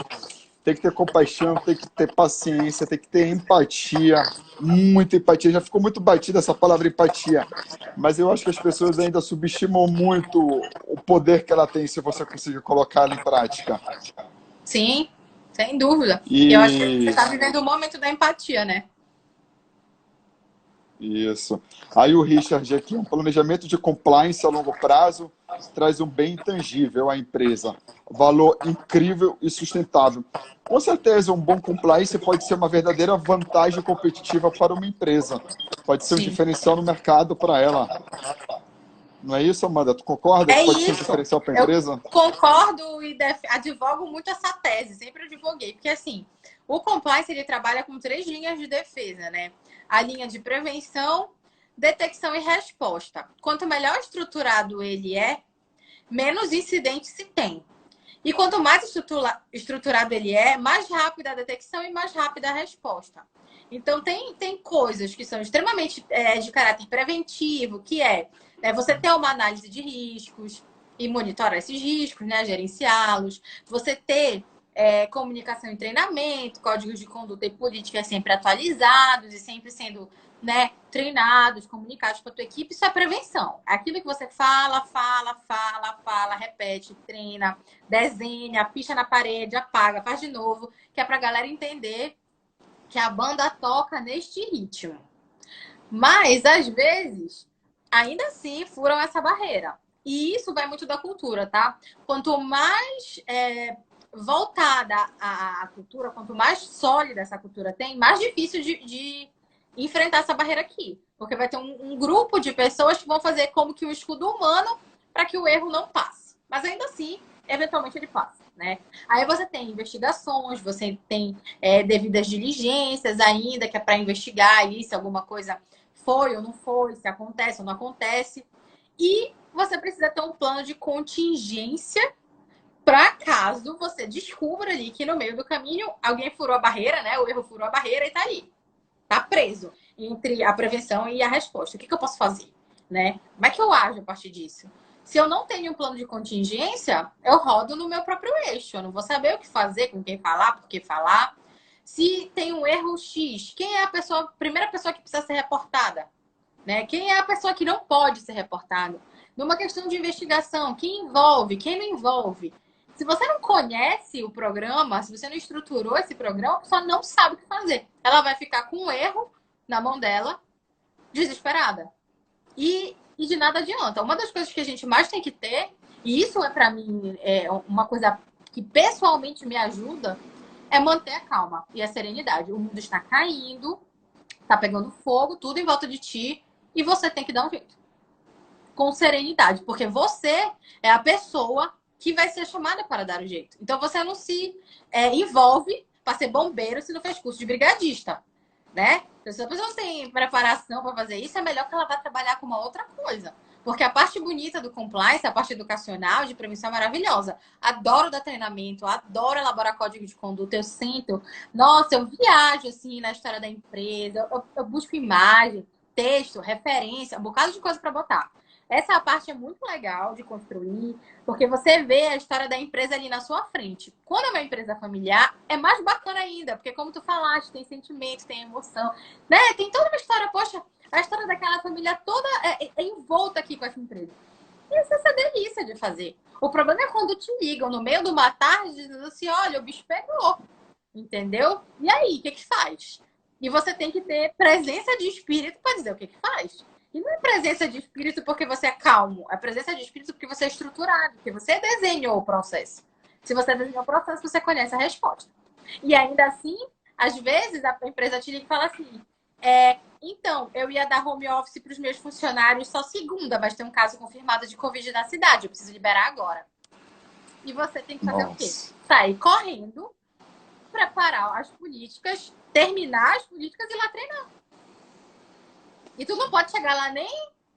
Tem que ter compaixão, tem que ter paciência, tem que ter empatia, muita empatia. Já ficou muito batida essa palavra empatia, mas eu acho que as pessoas ainda subestimam muito o poder que ela tem se você conseguir colocá-la em prática. Sim, sem dúvida. E eu acho que você está Isso, vivendo o momento da empatia, né? isso. Aí o Richard aqui, um planejamento de compliance a longo prazo traz um bem intangível à empresa, valor incrível e sustentável. Com certeza, um bom compliance pode ser uma verdadeira vantagem competitiva para uma empresa. Pode ser um Sim. diferencial no mercado para ela. Não é isso, Amanda? Tu concorda É que pode ser um isso. diferencial para a Eu empresa? concordo e advogo muito essa tese, sempre advoguei, porque assim, o compliance ele trabalha com 3 linhas de defesa, né? A linha de prevenção, detecção e resposta. Quanto melhor estruturado ele é, menos incidente se tem. E quanto mais estruturado ele é, mais rápida a detecção e mais rápida a resposta. Então, tem coisas que são extremamente de caráter preventivo, que né, você ter uma análise de riscos e monitorar esses riscos, né, gerenciá-los. Você ter comunicação e treinamento, códigos de conduta e políticas sempre atualizados e sempre sendo treinados, comunicados com a tua equipe. Isso é prevenção. É aquilo que você fala, repete, treina, desenha, picha na parede, apaga, faz de novo, que é pra galera entender que a banda toca neste ritmo. Mas, às vezes, ainda assim, furam essa barreira. E isso vai muito da cultura, tá? Quanto mais voltada à cultura, quanto mais sólida essa cultura tem, mais difícil de enfrentar essa barreira aqui. Porque vai ter um grupo de pessoas que vão fazer como que um escudo humano para que o erro não passe. Mas ainda assim, eventualmente ele passa, né? Aí você tem investigações, você tem devidas diligências ainda, que é para investigar aí se alguma coisa foi ou não foi, se acontece ou não acontece. E você precisa ter um plano de contingência para caso você descubra ali que no meio do caminho alguém furou a barreira, né? O erro furou a barreira e tá ali. Tá preso entre a prevenção e a resposta. O que eu posso fazer? Né? Como é que eu ajo a partir disso? Se eu não tenho um plano de contingência, eu rodo no meu próprio eixo. Eu não vou saber o que fazer, com quem falar, por que falar. Se tem um erro X, quem é a primeira pessoa que precisa ser reportada? Né? Quem é a pessoa que não pode ser reportada? Numa questão de investigação, quem envolve, quem não envolve? Se você não conhece o programa, se você não estruturou esse programa, a pessoa não sabe o que fazer. Ela vai ficar com um erro na mão dela, desesperada. E de nada adianta. Uma das coisas que a gente mais tem que ter, e isso é para mim uma coisa que pessoalmente me ajuda, é manter a calma e a serenidade. O mundo está caindo, está pegando fogo, tudo em volta de ti, e você tem que dar um jeito. Com serenidade, porque você é a pessoa que vai ser chamada para dar o jeito. Então você não se envolve para ser bombeiro se não fez curso de brigadista, né? Se a pessoa não tem preparação para fazer isso, é melhor que ela vá trabalhar com uma outra coisa. Porque a parte bonita do compliance, a parte educacional, de prevenção é maravilhosa. Adoro dar treinamento, adoro elaborar código de conduta. Eu sinto, nossa, eu viajo assim na história da empresa, eu busco imagem, texto, referência, um bocado de coisa para botar. Essa parte é muito legal de construir, porque você vê a história da empresa ali na sua frente. Quando é uma empresa familiar, é mais bacana ainda, porque como tu falaste, tem sentimento, tem emoção, né? Tem toda uma história, poxa, a história daquela família toda é envolta aqui com essa empresa. E essa é a delícia de fazer. O problema é quando te ligam no meio de uma tarde dizendo assim, olha, o bicho pegou, entendeu? E aí, o que que faz? E você tem que ter presença de espírito para dizer o que que faz. E não é presença de espírito porque você é calmo. É presença de espírito porque você é estruturado, porque você desenhou o processo. Se você desenhou o processo, você conhece a resposta. E ainda assim, às vezes, a empresa te liga e fala assim, então, eu ia dar home office para os meus funcionários só segunda, mas tem um caso confirmado de Covid na cidade, eu preciso liberar agora. E você tem que fazer o quê? Sair correndo, preparar as políticas, terminar as políticas e ir lá treinar. E tu não pode chegar lá nem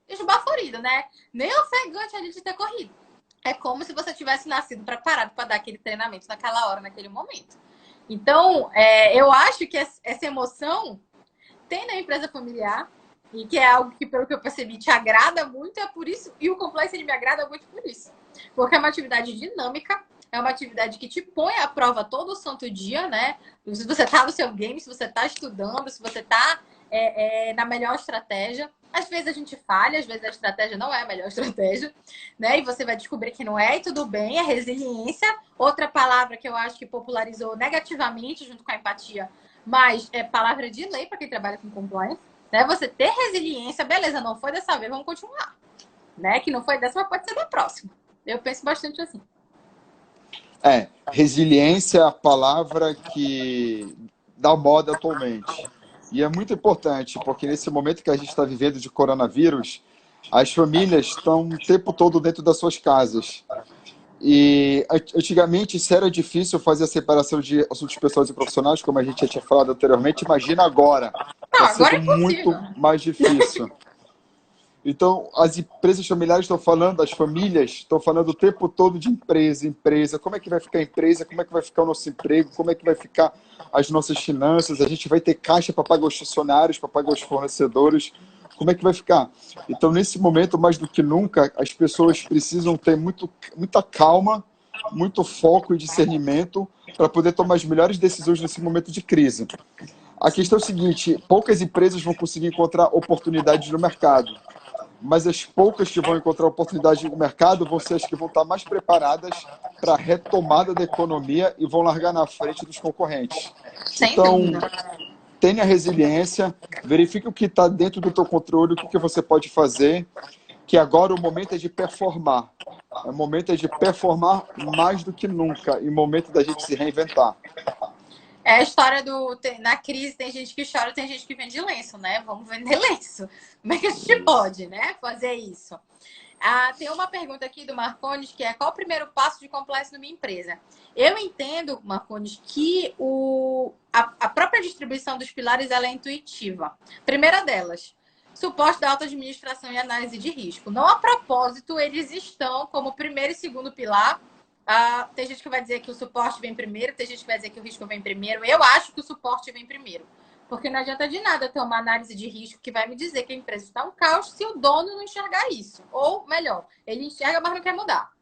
esbaforido, né? Nem ofegante ali de ter corrido. É como se você tivesse nascido preparado para dar aquele treinamento naquela hora, naquele momento. Então, eu acho que essa emoção tem na empresa familiar e que é algo que, pelo que eu percebi, te agrada muito, é por isso, e o compliance ele me agrada muito por isso. Porque é uma atividade dinâmica, é uma atividade que te põe à prova todo santo dia, né? Se você tá no seu game, se você tá estudando, se você tá na melhor estratégia. Às vezes a gente falha, às vezes a estratégia não é a melhor estratégia, né? E você vai descobrir que não é, e tudo bem, é resiliência. Outra palavra que eu acho que popularizou negativamente junto com a empatia, mas é palavra de lei para quem trabalha com compliance, né? Você ter resiliência, beleza, não foi dessa vez, vamos continuar. Né? Que não foi dessa, mas pode ser da próxima. Eu penso bastante assim. Resiliência é a palavra que dá moda atualmente. E é muito importante, porque nesse momento que a gente está vivendo de coronavírus, as famílias estão o tempo todo dentro das suas casas. E antigamente isso era difícil fazer a separação de assuntos pessoais e profissionais, como a gente já tinha falado anteriormente. Imagina agora. Não, Está agora sendo é impossível. muito mais difícil. Então, as empresas familiares estão falando, as famílias estão falando o tempo todo de empresa, como é que vai ficar a empresa, como é que vai ficar o nosso emprego, como é que vai ficar as nossas finanças, a gente vai ter caixa para pagar os funcionários, para pagar os fornecedores, como é que vai ficar? Então, nesse momento, mais do que nunca, as pessoas precisam ter muita calma, muito foco e discernimento para poder tomar as melhores decisões nesse momento de crise. A questão é o seguinte, poucas empresas vão conseguir encontrar oportunidades no mercado. Mas as poucas que vão encontrar oportunidade no mercado vão ser as que vão estar mais preparadas para a retomada da economia e vão largar na frente dos concorrentes. Sem então, dúvida. Tenha resiliência, verifique o que está dentro do teu controle, o que você pode fazer, que agora o momento é de performar. O momento é de performar mais do que nunca, e o momento da gente se reinventar. É a história na crise tem gente que chora, tem gente que vende lenço, né? Vamos vender lenço. Como é que a gente pode, né, fazer isso? Tem uma pergunta aqui do Marcones, que é qual o primeiro passo de compliance numa empresa? Eu entendo, Marcones, que a própria distribuição dos pilares ela é intuitiva. Primeira delas, Suporte da alta administração e análise de risco. Não a propósito, eles estão como primeiro e segundo pilar. Tem gente que vai dizer que o suporte vem primeiro, tem gente que vai dizer que o risco vem primeiro. Eu acho que o suporte vem primeiro. Porque não adianta de nada ter uma análise de risco que vai me dizer que a empresa está um caos se o dono não enxergar isso. Ou, melhor, ele enxerga, mas não quer mudar.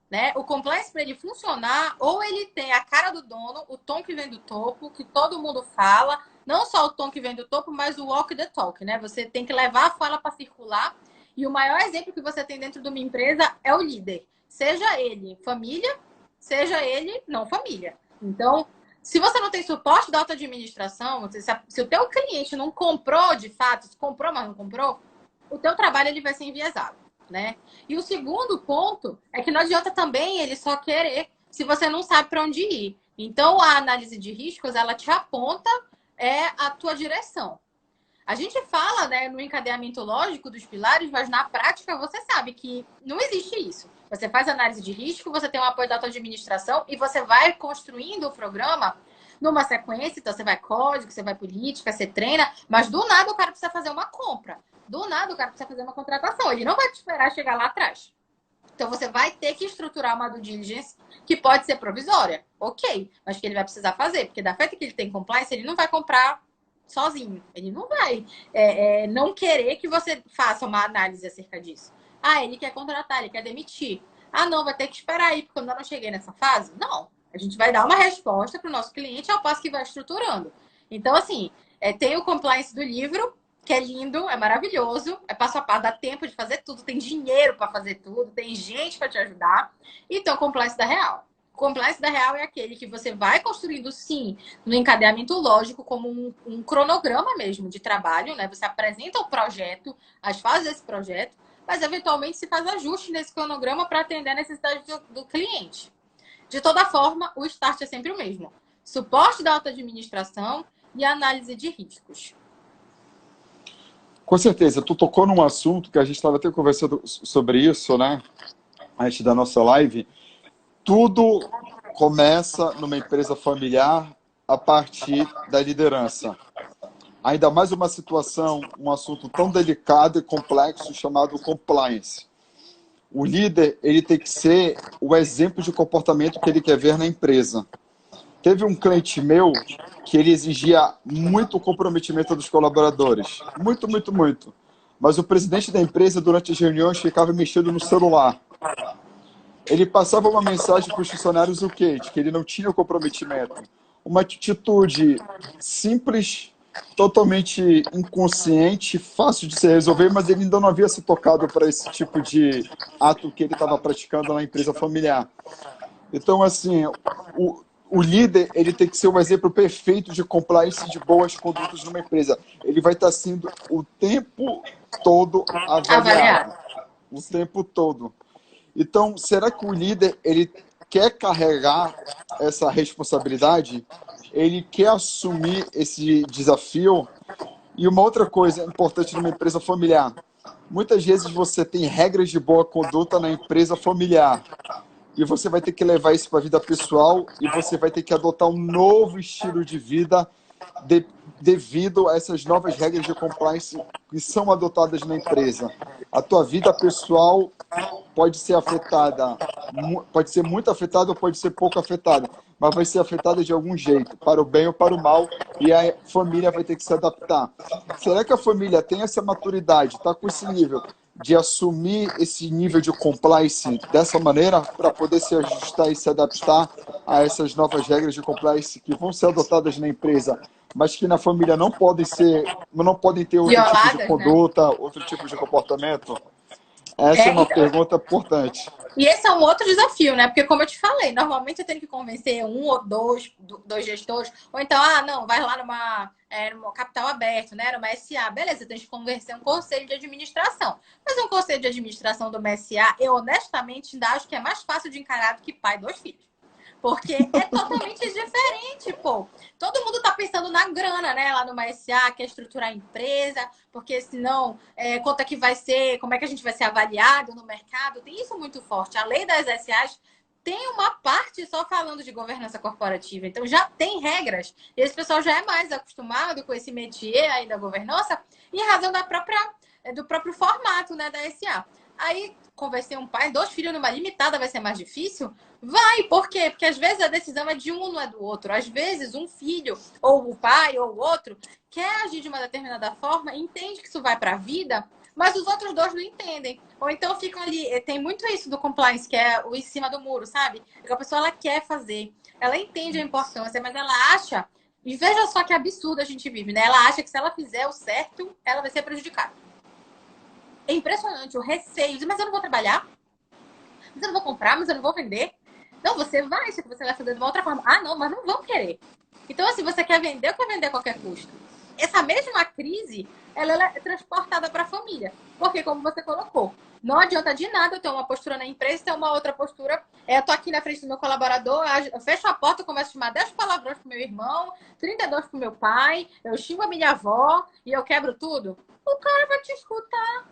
Né? O compliance, para ele funcionar, ou ele tem a cara do dono, o tom que vem do topo, que todo mundo fala, não só o tom que vem do topo, mas o walk the talk, né? Você tem que levar a fala para circular. E o maior exemplo que você tem dentro de uma empresa é o líder. Seja ele família, seja ele não família. Então, se você não tem suporte da alta administração, se o teu cliente não comprou de fato, se comprou, mas não comprou, o teu trabalho ele vai ser enviesado. Né? E o segundo ponto é que não adianta também ele só querer se você não sabe para onde ir. Então, a análise de riscos, ela te aponta a tua direção. A gente fala, né, no encadeamento lógico dos pilares, mas na prática você sabe que não existe isso. Você faz análise de risco, você tem um apoio da tua administração e você vai construindo o programa numa sequência. Então, você vai código, você vai política, você treina, mas do nada o cara precisa fazer uma compra. Do nada o cara precisa fazer uma contratação. Ele não vai te esperar chegar lá atrás. Então, você vai ter que estruturar uma due diligence que pode ser provisória. Ok, mas que ele vai precisar fazer. Porque da feita que ele tem compliance, ele não vai comprar sozinho. Ele não vai não querer que você faça uma análise acerca disso. Ele quer contratar, ele quer demitir. Não, vai ter que esperar aí, porque eu ainda não cheguei nessa fase. Não. A gente vai dar uma resposta para o nosso cliente ao passo que vai estruturando. Então, assim, tem o compliance do livro, que é lindo, é maravilhoso, é passo a passo, dá tempo de fazer tudo, tem dinheiro para fazer tudo, tem gente para te ajudar. Então, o compliance da real. O compliance da real é aquele que você vai construindo, sim, no encadeamento lógico, como um cronograma mesmo de trabalho, né? Você apresenta o projeto, as fases desse projeto, mas eventualmente se faz ajuste nesse cronograma para atender a necessidade do cliente. De toda forma, o start é sempre o mesmo. Suporte da alta administração e análise de riscos. Com certeza, tu tocou num assunto que a gente estava até conversando sobre isso, né? Antes da nossa live. Tudo começa numa empresa familiar a partir da liderança. Ainda mais uma situação, um assunto tão delicado e complexo chamado compliance. O líder, ele tem que ser o exemplo de comportamento que ele quer ver na empresa. Teve um cliente meu que ele exigia muito comprometimento dos colaboradores. Muito, muito, muito. Mas o presidente da empresa, durante as reuniões, ficava mexendo no celular. Ele passava uma mensagem para os funcionários o quê? De que ele não tinha comprometimento. Uma atitude simples, totalmente inconsciente, fácil de se resolver, mas ele ainda não havia se tocado para esse tipo de ato que ele estava praticando na empresa familiar. Então, assim, o líder, ele tem que ser um exemplo perfeito de compliance de boas condutas numa empresa. Ele vai estar sendo o tempo todo avaliado. O tempo todo. Então, será que o líder, ele quer carregar essa responsabilidade? Ele quer assumir esse desafio? E uma outra coisa importante numa empresa familiar. Muitas vezes você tem regras de boa conduta na empresa familiar. E você vai ter que levar isso para a vida pessoal e você vai ter que adotar um novo estilo de vida devido a essas novas regras de compliance que são adotadas na empresa. A tua vida pessoal pode ser afetada, pode ser muito afetada ou pode ser pouco afetada, mas vai ser afetada de algum jeito, para o bem ou para o mal, e a família vai ter que se adaptar. Será que a família tem essa maturidade, está com esse nível de assumir esse nível de compliance dessa maneira para poder se ajustar e se adaptar a essas novas regras de compliance que vão ser adotadas na empresa, mas que na família não podem ter outro tipo de conduta, né? Outro tipo de comportamento? Essa é uma pergunta importante. E esse é um outro desafio, né? Porque, como eu te falei, normalmente eu tenho que convencer um ou dois gestores, ou então, não, vai lá numa capital aberto, né? Numa SA. Beleza, tem que convencer um conselho de administração. Mas um conselho de administração de uma SA, eu honestamente ainda acho que é mais fácil de encarar do que pai e 2 filhos. Porque é totalmente diferente, pô. Todo mundo tá pensando na grana, né? Lá numa SA, quer estruturar a empresa, porque senão, quanto é que vai ser, como é que a gente vai ser avaliado no mercado. Tem isso muito forte. A lei das SAs tem uma parte só falando de governança corporativa. Então, já tem regras. E esse pessoal já é mais acostumado com esse métier aí da governança em razão do próprio formato, né, da SA. Aí, conversei um pai, 2 filhos numa limitada vai ser mais difícil? Vai, por quê? Porque às vezes a decisão é de um, não é do outro. Às vezes um filho, ou o pai, ou o outro, quer agir de uma determinada forma, entende que isso vai para a vida, mas os outros 2 não entendem. Ou então ficam ali, tem muito isso do compliance, que é o em cima do muro, sabe? Que a pessoa ela quer fazer, ela entende a importância, mas ela acha, e veja só que absurdo a gente vive, né? Ela acha que se ela fizer o certo, ela vai ser prejudicada. É impressionante o receio, mas eu não vou trabalhar, mas eu não vou comprar, mas eu não vou vender. Não, você vai, só que você vai fazer de uma outra forma. Ah, não, mas não vão querer. Então, assim, você quer vender ou quer vender a qualquer custo? Essa mesma crise, ela é transportada para a família. Porque, como você colocou, não adianta de nada eu ter uma postura na empresa e ter uma outra postura. Eu tô aqui na frente do meu colaborador, eu fecho a porta, eu começo a chamar 10 palavrões pro meu irmão, 32 pro meu pai, eu xingo a minha avó e eu quebro tudo. O cara vai te escutar.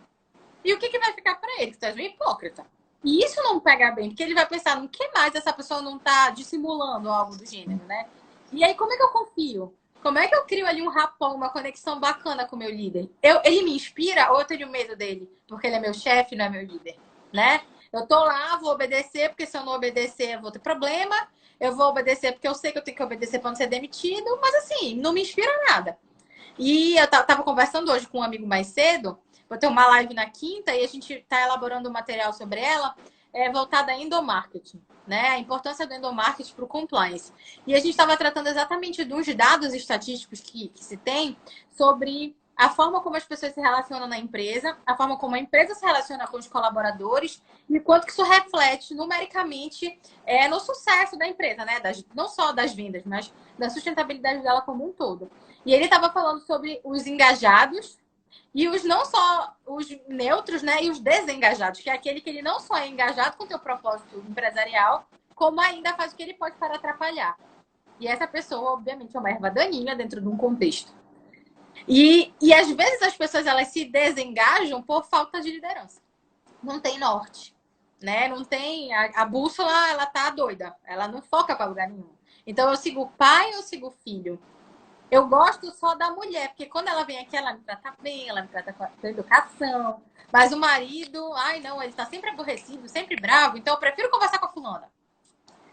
E o que vai ficar para ele? Que tu és um hipócrita. E isso não pega bem, porque ele vai pensar, no que mais essa pessoa não tá dissimulando algo do gênero, né? E aí, como é que eu confio? Como é que eu crio ali um rapport, uma conexão bacana com o meu líder? Ele me inspira ou eu tenho medo dele? Porque ele é meu chefe, não é meu líder, né? Eu tô lá, vou obedecer, porque se eu não obedecer, eu vou ter problema. Eu vou obedecer porque eu sei que eu tenho que obedecer para não ser demitido, mas assim, não me inspira nada. E eu tava conversando hoje com um amigo mais cedo, vou ter uma live na quinta e a gente está elaborando um material sobre ela, voltada a endomarketing, né? A importância do endomarketing para o compliance. E a gente estava tratando exatamente dos dados estatísticos que se tem sobre a forma como as pessoas se relacionam na empresa, a forma como a empresa se relaciona com os colaboradores e quanto que isso reflete numericamente no sucesso da empresa, né? Não só das vendas, mas da sustentabilidade dela como um todo. E ele estava falando sobre os engajados e os não só os neutros, né? E os desengajados, que é aquele que ele não só é engajado com o seu propósito empresarial, como ainda faz o que ele pode para atrapalhar. E essa pessoa, obviamente, é uma erva daninha dentro de um contexto. E às vezes as pessoas elas se desengajam por falta de liderança. Não tem norte, né? Não tem a bússola, ela tá doida, ela não foca para lugar nenhum. Então eu sigo o pai ou eu sigo o filho? Eu gosto só da mulher, porque quando ela vem aqui, ela me trata bem, ela me trata com educação. Mas o marido, ai não, ele tá sempre aborrecido, sempre bravo, então eu prefiro conversar com a fulana.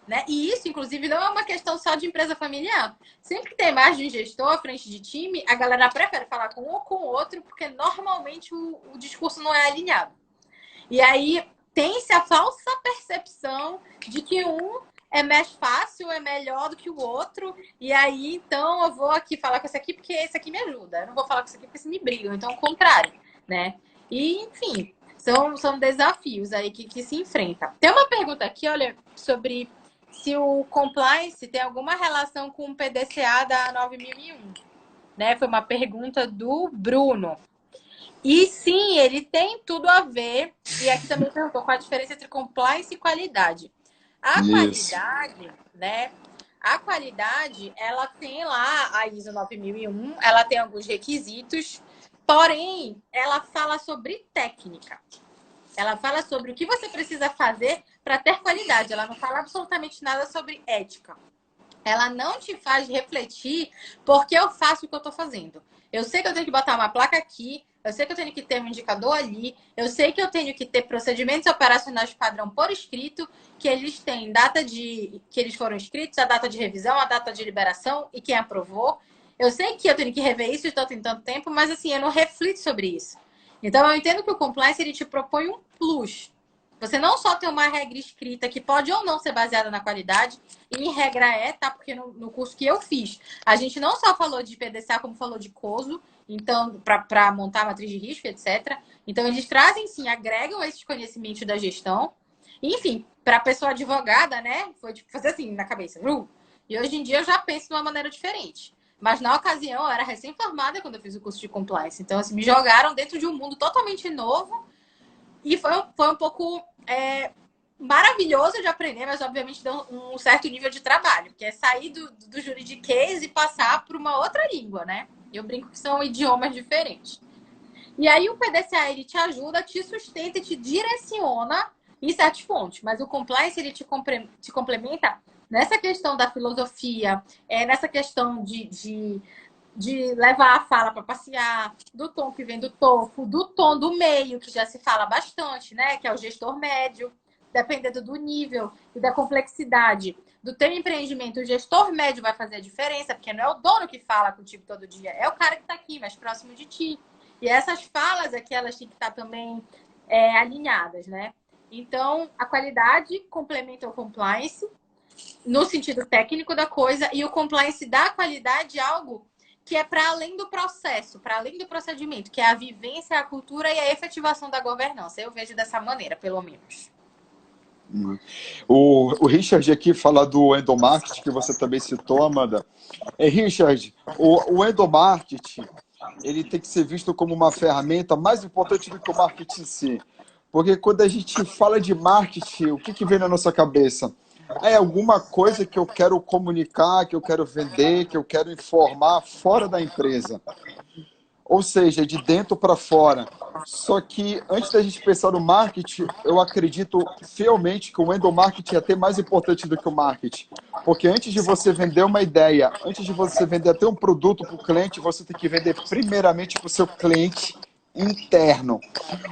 Né? E isso, inclusive, não é uma questão só de empresa familiar. Sempre que tem mais de um gestor à frente de time, a galera prefere falar com um ou com o outro, porque normalmente o discurso não é alinhado. E aí tem-se a falsa percepção de que um é mais fácil, é melhor do que o outro. E aí, então, eu vou aqui falar com esse aqui porque esse aqui me ajuda. Eu não vou falar com esse aqui porque esse me briga. Então, o contrário, né? E, enfim, são desafios aí que se enfrentam. Tem uma pergunta aqui, olha, sobre se o compliance tem alguma relação com o PDCA da 9001. Né? Foi uma pergunta do Bruno. E sim, ele tem tudo a ver. E aqui também perguntou qual a diferença entre compliance e qualidade. A qualidade, né? A qualidade, ela tem lá a ISO 9001, ela tem alguns requisitos, porém, ela fala sobre técnica. Ela fala sobre o que você precisa fazer para ter qualidade. Ela não fala absolutamente nada sobre ética. Ela não te faz refletir porque eu faço o que eu estou fazendo. Eu sei que eu tenho que botar uma placa aqui, eu sei que eu tenho que ter um indicador ali, eu sei que eu tenho que ter procedimentos operacionais padrão por escrito, que eles têm data que eles foram escritos, a data de revisão, a data de liberação e quem aprovou. Eu sei que eu tenho que rever isso de tanto em tanto tempo, mas assim, eu não reflito sobre isso. Então, eu entendo que o compliance ele te propõe um plus. Você não só tem uma regra escrita que pode ou não ser baseada na qualidade, e em regra tá? Porque no curso que eu fiz, a gente não só falou de PDCA, como falou de COSO, então, para montar a matriz de risco, etc. Então, eles trazem, sim, agregam esses conhecimentos da gestão. Enfim, para a pessoa advogada, né? Foi tipo, fazer assim na cabeça. E hoje em dia eu já penso de uma maneira diferente. Mas na ocasião, eu era recém-formada quando eu fiz o curso de compliance. Então, assim, me jogaram dentro de um mundo totalmente novo. E foi um pouco maravilhoso de aprender, mas obviamente deu um certo nível de trabalho, que é sair do juridiquês e passar para uma outra língua, né? Eu brinco que são idiomas diferentes. E aí o PDCA, ele te ajuda, te sustenta e te direciona sete fontes. Mas o compliance, ele te complementa nessa questão da filosofia, nessa questão de levar a fala para passear, do tom que vem do topo, do tom do meio, que já se fala bastante, né? Que é o gestor médio, dependendo do nível e da complexidade do teu empreendimento, o gestor médio vai fazer a diferença, porque não é o dono que fala contigo todo dia, é o cara que está aqui, mais próximo de ti. E essas falas aqui, elas têm que estar também alinhadas, né? Então, a qualidade complementa o compliance no sentido técnico da coisa, e o compliance dá qualidade algo que é para além do processo, para além do procedimento, que é a vivência, a cultura e a efetivação da governança. Eu vejo dessa maneira, pelo menos. O Richard aqui fala do endomarketing, que você também citou, Amanda. Richard, o endomarketing, ele tem que ser visto como uma ferramenta mais importante do que o marketing em si. Porque quando a gente fala de marketing, o que vem na nossa cabeça? É alguma coisa que eu quero comunicar, que eu quero vender, que eu quero informar fora da empresa. Ou seja, de dentro para fora. Só que antes da gente pensar no marketing, eu acredito fielmente que o endomarketing é até mais importante do que o marketing. Porque antes de você vender uma ideia, antes de você vender até um produto para o cliente, você tem que vender primeiramente para o seu cliente interno.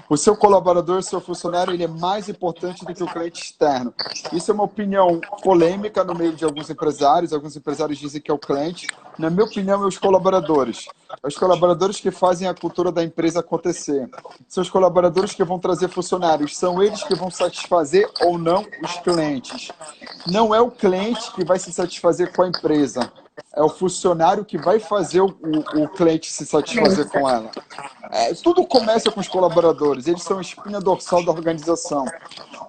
O seu colaborador, o seu funcionário, ele é mais importante do que o cliente externo. Isso é uma opinião polêmica no meio de alguns empresários. Alguns empresários dizem que é o cliente. Na minha opinião, é os colaboradores. É os colaboradores que fazem a cultura da empresa acontecer. São os colaboradores que vão trazer funcionários. São eles que vão satisfazer ou não os clientes. Não é o cliente que vai se satisfazer com a empresa. É o funcionário que vai fazer o cliente se satisfazer com ela. Tudo começa com os colaboradores. Eles são a espinha dorsal da organização.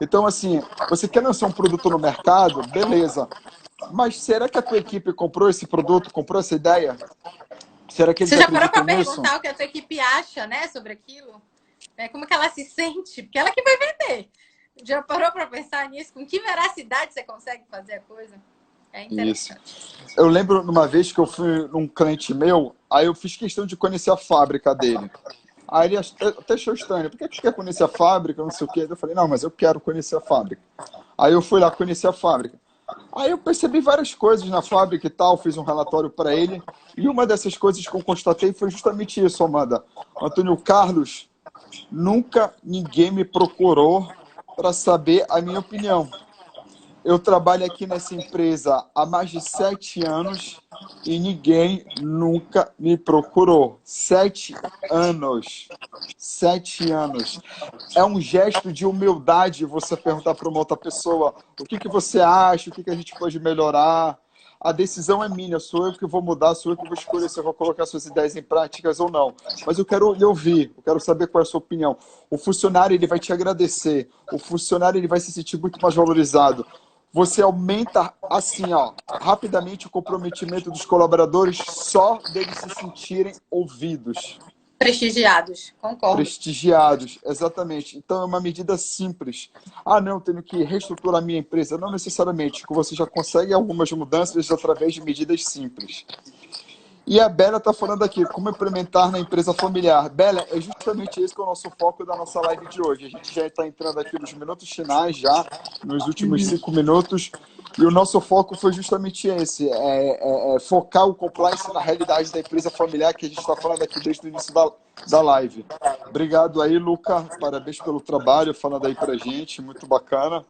Então, assim, você quer lançar um produto no mercado? Beleza. Mas será que a tua equipe comprou esse produto, comprou essa ideia? Será que eles Você já parou para acreditam nisso? perguntar o que a tua equipe acha, né, sobre aquilo? Como que ela se sente? Porque ela que vai vender. Já parou para pensar nisso? Com que veracidade você consegue fazer a coisa? É interessante. Isso. Eu lembro uma vez que eu fui num cliente meu, aí eu fiz questão de conhecer a fábrica dele. Aí ele até achou estranho, por que você quer conhecer a fábrica, não sei o quê? Eu falei, não, mas eu quero conhecer a fábrica. Aí eu fui lá conhecer a fábrica. Aí eu percebi várias coisas na fábrica e tal, fiz um relatório para ele, e uma dessas coisas que eu constatei foi justamente isso, Amanda. Antônio Carlos, nunca ninguém me procurou para saber a minha opinião. Eu trabalho aqui nessa empresa há mais de 7 anos e ninguém nunca me procurou. 7 anos. 7 anos. É um gesto de humildade você perguntar para uma outra pessoa o que você acha, o que a gente pode melhorar. A decisão é minha, sou eu que vou mudar, sou eu que vou escolher se eu vou colocar suas ideias em práticas ou não. Mas eu quero lhe ouvir, eu quero saber qual é a sua opinião. O funcionário ele vai te agradecer, o funcionário ele vai se sentir muito mais valorizado. Você aumenta, assim, ó, rapidamente o comprometimento dos colaboradores só deles se sentirem ouvidos. Prestigiados, concordo. Prestigiados, exatamente. Então é uma medida simples. Ah, não, tenho que reestruturar a minha empresa. Não necessariamente, que você já consegue algumas mudanças através de medidas simples. E a Bela está falando aqui, como implementar na empresa familiar. Bela, é justamente esse que é o nosso foco da nossa live de hoje. A gente já está entrando aqui nos minutos finais, já, nos últimos 5 minutos, e o nosso foco foi justamente esse, focar o compliance na realidade da empresa familiar que a gente está falando aqui desde o início da live. Obrigado aí, Luca, parabéns pelo trabalho, falando aí para a gente, muito bacana.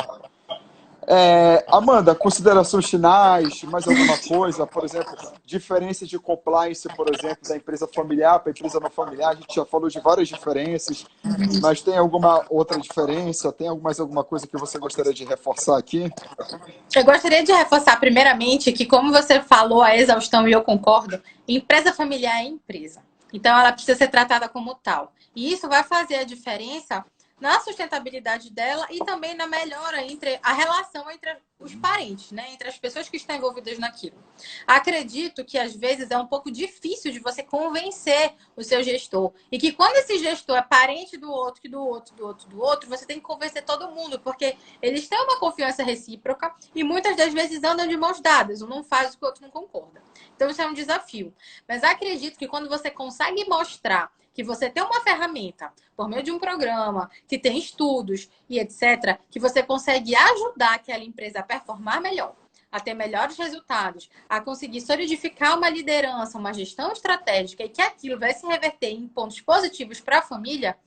Amanda, considerações finais, mais alguma coisa? Por exemplo, diferença de compliance, por exemplo, da empresa familiar para a empresa não familiar. A gente já falou de várias diferenças, mas tem alguma outra diferença? Tem mais alguma coisa que você gostaria de reforçar aqui? Eu gostaria de reforçar, primeiramente, que como você falou a exaustão, e eu concordo, empresa familiar é empresa. Então, ela precisa ser tratada como tal. E isso vai fazer a diferença na sustentabilidade dela e também na melhora entre a relação entre os parentes, né? Entre as pessoas que estão envolvidas naquilo. Acredito que às vezes é um pouco difícil de você convencer o seu gestor. E que quando esse gestor é parente do outro, do outro, você tem que convencer todo mundo, porque eles têm uma confiança recíproca e muitas das vezes andam de mãos dadas. Um não faz o que o outro não concorda. Então isso é um desafio. Mas acredito que quando você consegue mostrar que você tem uma ferramenta, por meio de um programa, que tem estudos e etc., que você consegue ajudar aquela empresa a performar melhor, a ter melhores resultados, a conseguir solidificar uma liderança, uma gestão estratégica e que aquilo vai se reverter em pontos positivos para a família,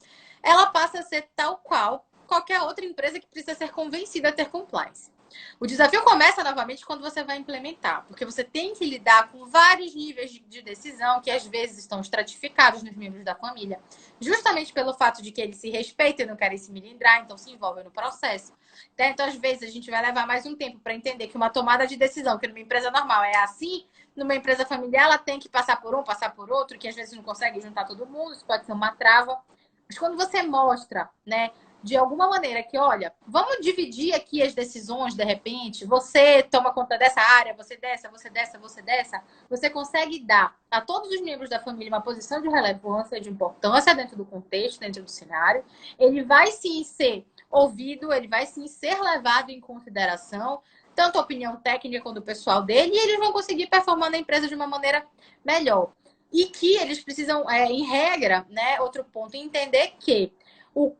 ela passa a ser tal qual qualquer outra empresa que precisa ser convencida a ter compliance. O desafio começa novamente quando você vai implementar, porque você tem que lidar com vários níveis de decisão que às vezes estão estratificados nos membros da família, justamente pelo fato de que eles se respeitam e não querem se melindrar, então se envolvem no processo. Então, às vezes, a gente vai levar mais um tempo para entender que uma tomada de decisão, que numa empresa normal é assim, numa empresa familiar ela tem que passar por um, passar por outro, que às vezes não consegue juntar todo mundo, isso pode ser uma trava. Mas quando você mostra, né, de alguma maneira que, olha, vamos dividir aqui as decisões, de repente, você toma conta dessa área, você dessa, você dessa, você dessa, você consegue dar a todos os membros da família uma posição de relevância, de importância dentro do contexto, dentro do cenário. Ele vai sim ser ouvido, ele vai sim ser levado em consideração, tanto a opinião técnica quanto o pessoal dele, e eles vão conseguir performar na empresa de uma maneira melhor. E que eles precisam, em regra, né, outro ponto, entender que o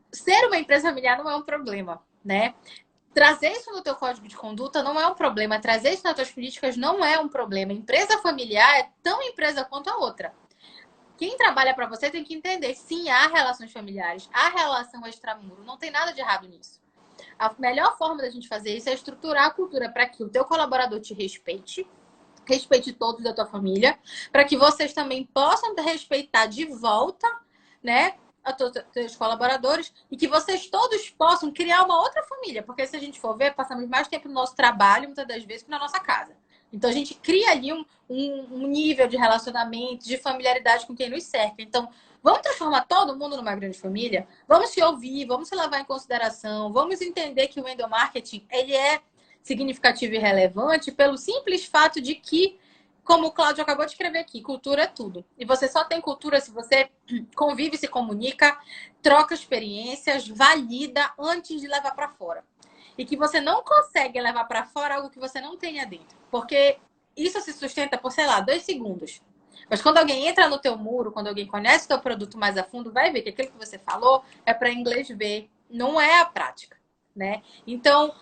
ser uma empresa familiar não é um problema, né? Trazer isso no teu código de conduta não é um problema. Trazer isso nas tuas políticas não é um problema. Empresa familiar é tão empresa quanto a outra. Quem trabalha para você tem que entender, sim, há relações familiares, há relação extramuro, não tem nada de errado nisso. A melhor forma da gente fazer isso é estruturar a cultura para que o teu colaborador te respeite, respeite todos da tua família, para que vocês também possam respeitar de volta, né, a teus colaboradores, e que vocês todos possam criar uma outra família, porque se a gente for ver, passamos mais tempo no nosso trabalho, muitas das vezes, que na nossa casa. Então, a gente cria ali um nível de relacionamento, de familiaridade com quem nos cerca. Então, vamos transformar todo mundo numa grande família? Vamos se ouvir, vamos se levar em consideração, vamos entender que o endomarketing, ele é significativo e relevante pelo simples fato de que, como o Cláudio acabou de escrever aqui, cultura é tudo. E você só tem cultura se você convive, se comunica, troca experiências, valida antes de levar para fora. E que você não consegue levar para fora algo que você não tenha dentro. Porque isso se sustenta por, sei lá, 2 segundos. Mas quando alguém entra no teu muro, quando alguém conhece o teu produto mais a fundo, vai ver que aquilo que você falou é para inglês ver, não é a prática, né? Então,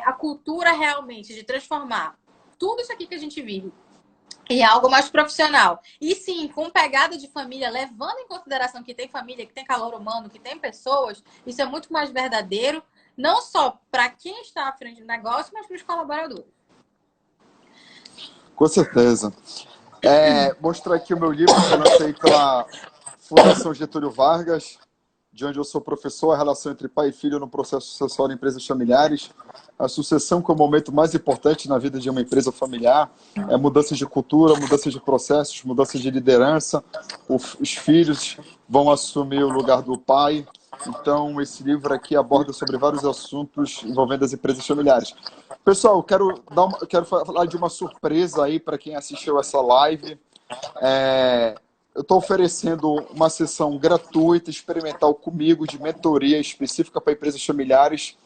a cultura realmente de transformar tudo isso aqui que a gente vive em algo mais profissional. E sim, com pegada de família, levando em consideração que tem família, que tem calor humano, que tem pessoas, isso é muito mais verdadeiro, não só para quem está à frente do negócio, mas para os colaboradores. Com certeza. Mostrar aqui o meu livro que eu lancei pela Fundação Getúlio Vargas, de onde eu sou professor, a relação entre pai e filho no processo sucessório em empresas familiares. A sucessão, que é o momento mais importante na vida de uma empresa familiar, é mudanças de cultura, mudanças de processos, mudanças de liderança. Os filhos vão assumir o lugar do pai. Então, esse livro aqui aborda sobre vários assuntos envolvendo as empresas familiares. Pessoal, quero falar de uma surpresa aí para quem assistiu essa live. Eu estou oferecendo uma sessão gratuita, experimental comigo, de mentoria específica para empresas familiares.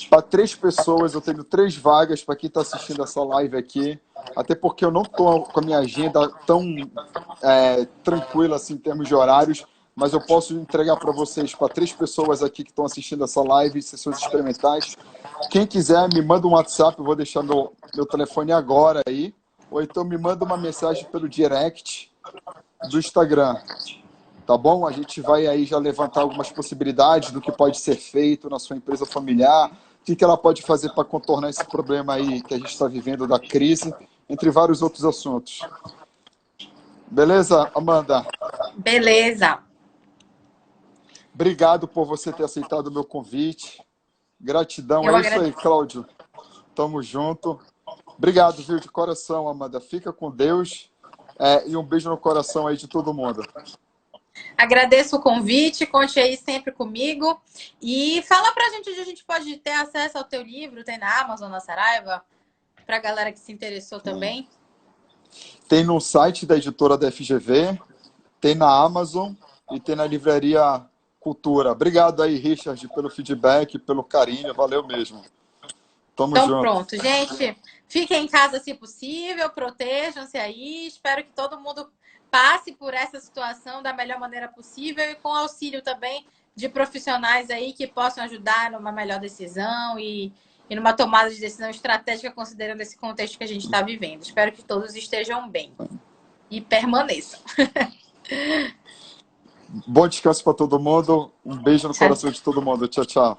Para 3 pessoas, eu tenho 3 vagas para quem está assistindo essa live aqui. Até porque eu não estou com a minha agenda tão tranquila assim, em termos de horários, mas eu posso entregar para vocês, para 3 pessoas aqui que estão assistindo essa live, sessões experimentais. Quem quiser, me manda um WhatsApp, eu vou deixar meu telefone agora aí. Ou então me manda uma mensagem pelo direct do Instagram, tá bom? A gente vai aí já levantar algumas possibilidades do que pode ser feito na sua empresa familiar, o que ela pode fazer para contornar esse problema aí que a gente está vivendo da crise, entre vários outros assuntos. Beleza, Amanda? Beleza. Obrigado por você ter aceitado o meu convite. Gratidão. Eu Isso aí, Cláudio. Tamo junto. Obrigado, viu, de coração, Amanda. Fica com Deus. E um beijo no coração aí de todo mundo. Agradeço o convite, conte aí sempre comigo. E fala pra gente onde a gente pode ter acesso ao teu livro. Tem na Amazon, na Saraiva? Pra galera que se interessou também. Tem no site da editora da FGV, tem na Amazon e tem na livraria Cultura. Obrigado aí, Richard, pelo feedback, pelo carinho. Valeu mesmo. Tamo Então, junto. pronto, gente. Fiquem em casa se possível, protejam-se aí. Espero que todo mundo passe por essa situação da melhor maneira possível e com auxílio também de profissionais aí que possam ajudar numa melhor decisão e numa tomada de decisão estratégica, considerando esse contexto que a gente está vivendo. Espero que todos estejam bem e permaneçam. Bom descanso para todo mundo. Um beijo no coração de todo mundo. Tchau, tchau.